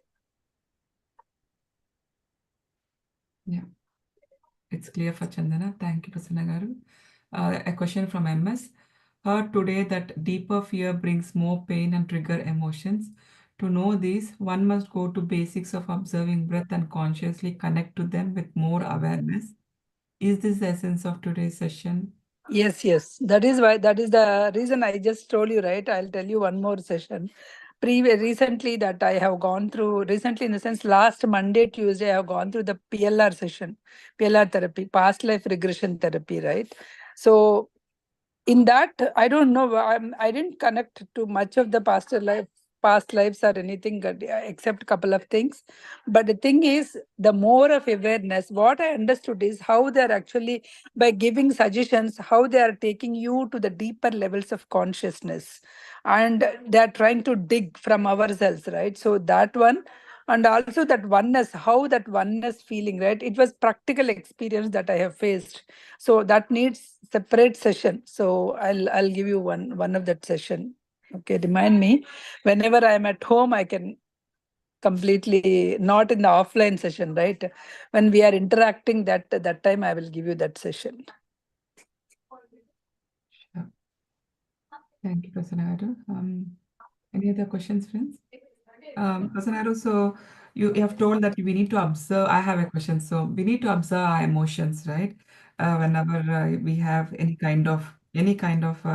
Yeah, it's clear for Chandana. Thank you, Prasanna Garu. A question from MS. Heard today that deeper fear brings more pain and trigger emotions. To know these, one must go to basics of observing breath and consciously connect to them with more awareness. Is this the essence of today's session? Yes, yes. That is why, that is the reason I just told you, right? I'll tell you one more session. Recently that I have gone through, recently in the sense last Monday, Tuesday, I have gone through the PLR session, PLR therapy, past life regression therapy, right? So in that, I don't know, I didn't connect to much of the past lives or anything except couple of things. But the thing is, the more of awareness, what I understood is how they're actually, by giving suggestions, how they are taking you to the deeper levels of consciousness. And they're trying to dig from ourselves, right? So that one, and also that oneness, how that oneness feeling, right? It was practical experience that I have faced. So that needs separate session. So I'll give you one of that session. Okay, remind me. Whenever I'm at home, I can completely, not in the offline session, right? When we are interacting, that time I will give you that session. Sure. Thank you, Prasanna Garu. Any other questions, friends? Prasanna Garu, so you have told that we need to observe. I have a question. So we need to observe our emotions, right? Whenever we have any kind of negative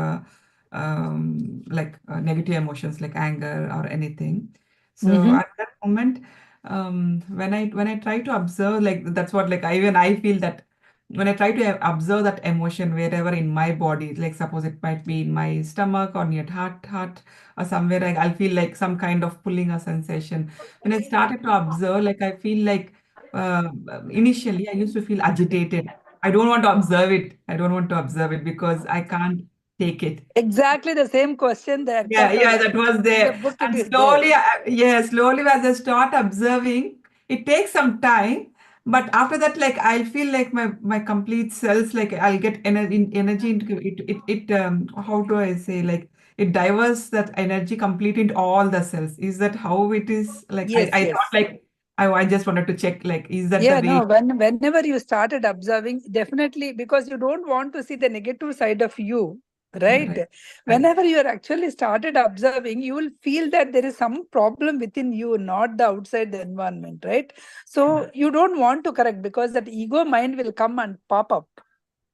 emotions like anger or anything. So at that moment, when I try to observe, like that's what like I feel that when I try to observe that emotion wherever in my body, like suppose it might be in my stomach or near heart or somewhere, like I'll feel like some kind of pulling a sensation. When I started to observe, like I feel like uh, initially I used to feel agitated. I don't want to observe it. I don't want to observe it because I can't take it. Exactly the same question. The Yeah, exact yeah, that was in the there. book it And is there. slowly, yeah, slowly as I start observing, it takes some time. But after that, like I'll feel like my complete cells, like I'll get energy into it. How do I say, like it diverts that energy completely into all the cells. Is that how it is? Like Yes, I yes. thought, like I just wanted to check, like is that the Yeah, way? no, whenever you started observing, definitely, because you don't want to see the negative side of you, Yeah, right? right, right. Whenever you are actually started observing, you will feel that there is some problem within you, not the outside the environment, right? So you don't want to correct because that ego mind will come and pop up.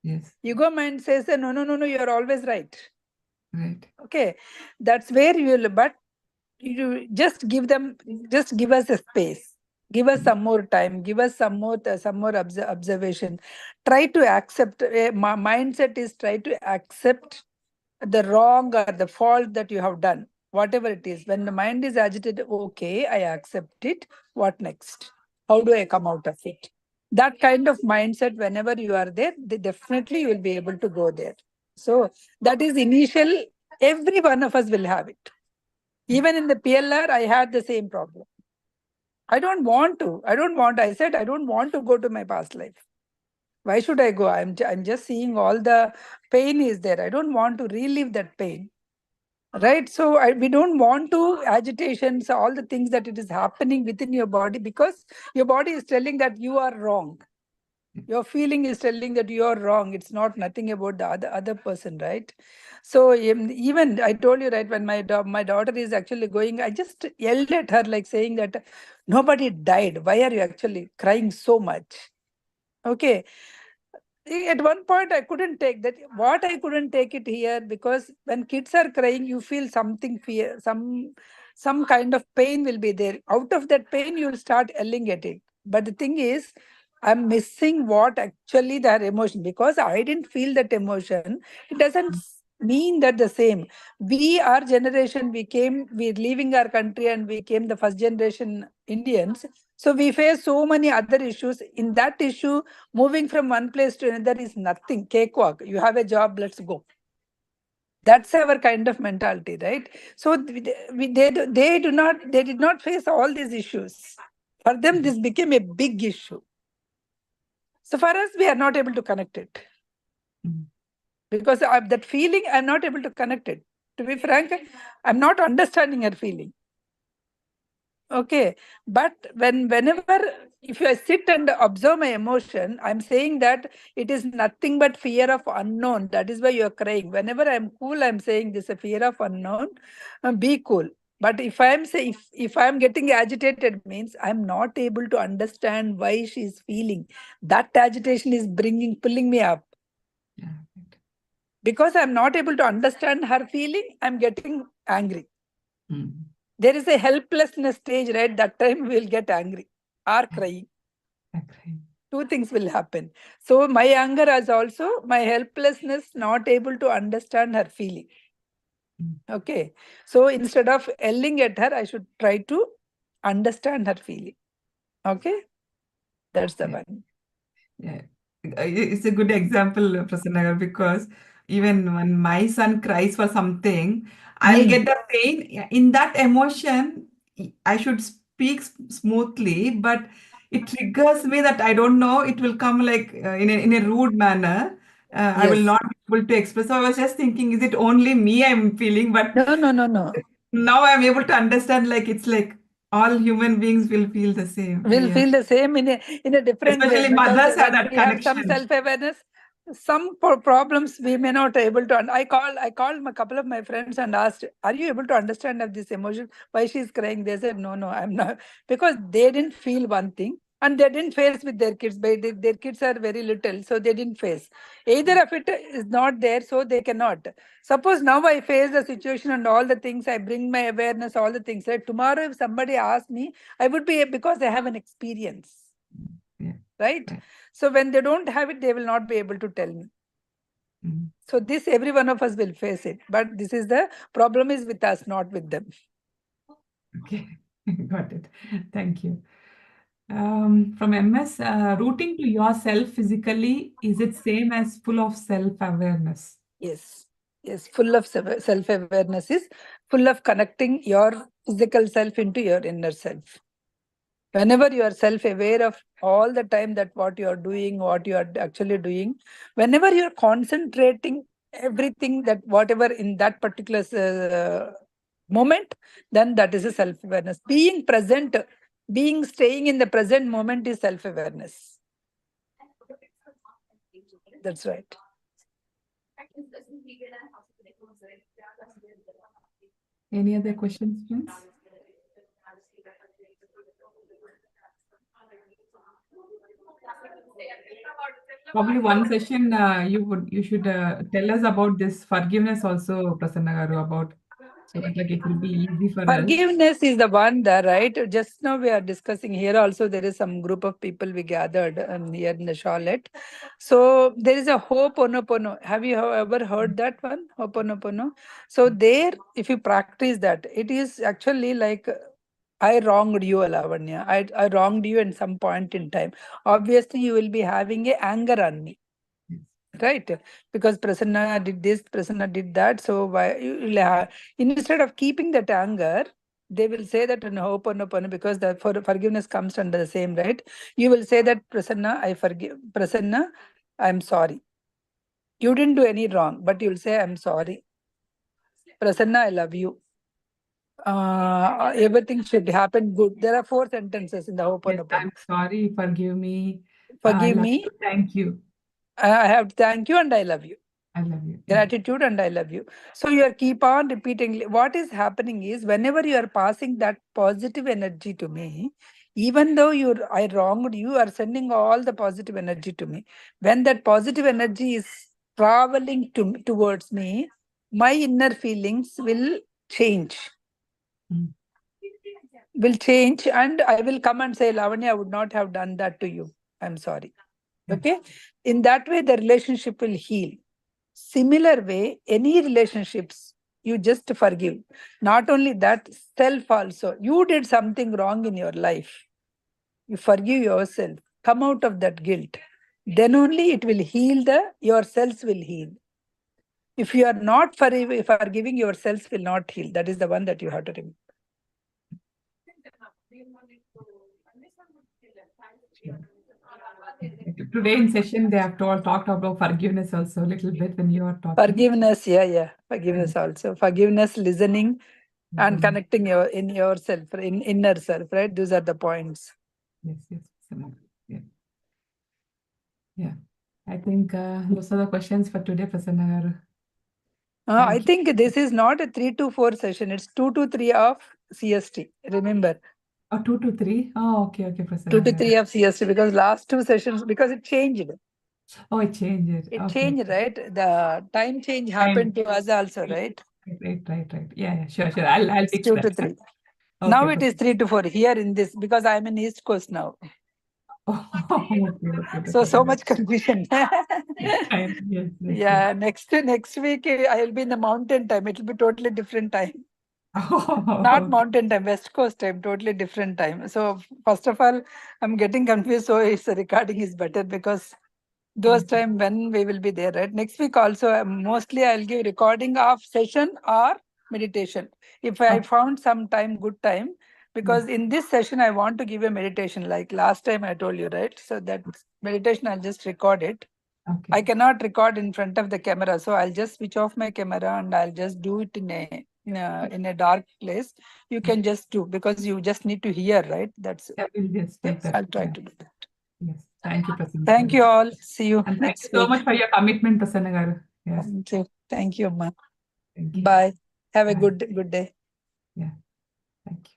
Yes, Ego mind says, no, no, no, no, you are always right. right. Okay, that's where you will, but you just give us a space, give us some more time, give us some more observation. Try to accept, my mindset is try to accept the wrong or the fault that you have done, whatever it is. When the mind is agitated, okay, I accept it, what next, how do I come out of it? That kind of mindset, whenever you are there, definitely you will be able to go there. So that is initial, every one of us will have it. Even in the PLR, I had the same problem. I don't want to. I said, I don't want to go to my past life. Why should I go? I'm just seeing all the pain is there. I don't want to relive that pain. Right? So we don't want to agitations, all the things that it is happening within your body, because your body is telling that you are wrong. Your feeling is telling that you are wrong. It's not nothing about the other person, right? So even I told you, right, when my daughter is actually going, I just yelled at her, like saying that nobody died. Why are you actually crying so much? Okay. At one point I couldn't take that. What I couldn't take it here, because when kids are crying, you feel something, fear, some kind of pain will be there. Out of that pain, you'll start yelling at it. But the thing is, I'm missing what actually their emotion, because I didn't feel that emotion. It doesn't mean that the same. We, our generation, we're leaving our country and we came the first generation Indians. So we face so many other issues. In that issue, moving from one place to another is nothing, cakewalk. You have a job, let's go. That's our kind of mentality, right? So they did not face all these issues. For them, this became a big issue. So for us, we are not able to connect it. Mm. Because that feeling, I'm not able to connect it. To be frank, I'm not understanding her feeling. Okay, but whenever if I sit and observe my emotion, I'm saying that it is nothing but fear of unknown. That is why you're crying. Whenever I'm cool, I'm saying this is a fear of unknown. Be cool. But if I'm say if I'm getting agitated, means I'm not able to understand why she's feeling. That agitation is pulling me up. Yeah. Right. Because I'm not able to understand her feeling, I'm getting angry. There is a helplessness stage, right? That time we'll get angry or crying. Okay. Two things will happen. So my anger is also my helplessness, not able to understand her feeling. Okay. So instead of yelling at her, I should try to understand her feeling. Okay. That's the one. Yeah. It's a good example, Prasanna, because even when my son cries for something, I'll get the pain. In that emotion, I should speak smoothly, but it triggers me that I don't know, it will come like in a rude manner. I will Yes. not be able to express. So I was just thinking, is it only me I'm feeling? But No. now I'm able to understand, like it's like all human beings will feel the same. We'll Yeah. feel the same in a different way, Especially because mothers have when that we have some connection. self-awareness, some problems we may not able to. I called a couple of my friends and asked, "Are you able to understand of this emotion? Why she's crying?" They said, "No, I'm not," because they didn't feel one thing and they didn't face with their kids. But their kids are very little, so they didn't face. Either of it is not there, so they cannot. Suppose now I face the situation and all the things, I bring my awareness, all the things. Right? Tomorrow, if somebody asks me, I would be, because I have an experience. Yeah. Right? Right. So when they don't have it, they will not be able to tell me. So this, every one of us will face it. But this is the problem is with us, not with them. Okay, got it. Thank you. From MS, rooting to yourself physically, is it same as full of self-awareness? Yes. Full of self-awareness is full of connecting your physical self into your inner self. Whenever you are self-aware of all the time that what you are doing, what you are actually doing, whenever you are concentrating everything that whatever in that particular moment, then that is a self-awareness. Being present, staying in the present moment is self-awareness. That's right. Any other questions, friends? Probably one session you should tell us about this forgiveness also, Prasanna Garu, about, so that like it will be easy for us. Forgiveness is the one that, right? Just now we are discussing here also, there is some group of people we gathered here in the Charlotte. So there is a Ho'oponopono. Have you ever heard that one? Ho'oponopono. So there, if you practice that, it is actually like, I wronged you, Lavanya. I wronged you at some point in time. Obviously, you will be having a anger on me. Right? Because Prasanna did this, Prasanna did that. So why instead of keeping that anger, they will say that in Ho'oponopono, because the forgiveness comes under the same, right? You will say that, Prasanna, I forgive. Prasanna, I'm sorry. You didn't do any wrong, but you'll say, I'm sorry. Prasanna, I love you. Everything should happen good. There are 4 sentences in the Yes, Ho'oponopono. I'm sorry, forgive me. I Forgive love me. you, thank you. I have to thank you and I love you. I love you. Yeah. Gratitude and I love you. So you are keep on repeating. What is happening is, whenever you are passing that positive energy to me, even though I wronged you, you are sending all the positive energy to me. When that positive energy is traveling towards me, my inner feelings will change. And I will come and say, Lavanya, I would not have done that to you. I'm sorry. Okay. In that way, the relationship will heal. Similar way, any relationships, you just forgive. Not only that, self also. You did something wrong in your life. You forgive yourself. Come out of that guilt. Then only it will heal, yourselves will heal. If you are not forgiving, yourselves will not heal. That is the one that you have to remember. Today in session, they have talked about forgiveness also a little bit when you are talking. Forgiveness, yeah. Forgiveness also. Forgiveness, listening, and connecting in yourself, in inner self, right? These are the points. Yes. Yeah. Yeah. I think those are the questions for today, Prasanna. I think this is not a 3 to 4 session. It's 2 to 3 of CST. Remember. Oh, 2 to 3? Oh, okay, Prasanna. 2 to 3 of CST, because last 2 sessions, because it changed. Oh, it changed. It Okay. changed, right? The time change happened to us also, right? Right. Yeah, sure. I'll fix 2 that. to 3. Okay, Now it is 3 to 4 here in this, because I'm in East Coast now. Okay. So much confusion. Yes. Yeah, next week I'll be in the mountain time. It will be totally different time. Not mountain time, West Coast time, totally different time. So first of all, I'm getting confused. So it's the recording is better, because those time when we will be there, right? Next week also, mostly I'll give recording of session or meditation. If I found some time, good time, because in this session I want to give a meditation, like last time I told you, right? So that meditation I'll just record it. Okay. I cannot record in front of the camera, so I'll just switch off my camera and I'll just do it in a dark place. You can just do, because you just need to hear, right? That's it. I will just take that. I'll try to do that. Yes. Thank you, Prasanna. Thank you all. See you And thank next you so week. much for your commitment, Prasanna garu. Yes. Thank you, Amma. Thank you. Bye. Have a Bye. good day. Yeah. Thank you.